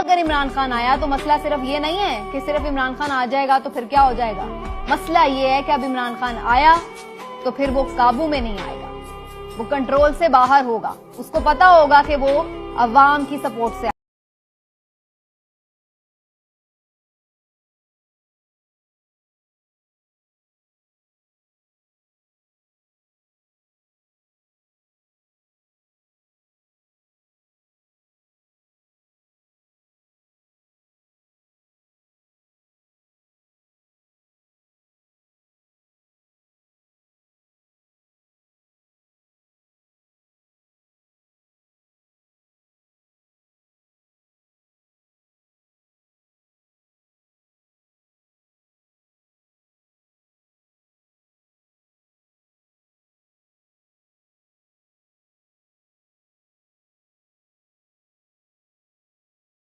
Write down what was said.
अगर इमरान खान आया तो मसला सिर्फ ये नहीं है कि सिर्फ इमरान खान आ जाएगा तो फिर क्या हो जाएगा। मसला ये है कि अब इमरान खान आया तो फिर वो काबू में नहीं आएगा, वो कंट्रोल से बाहर होगा। उसको पता होगा कि वो अवाम की सपोर्ट से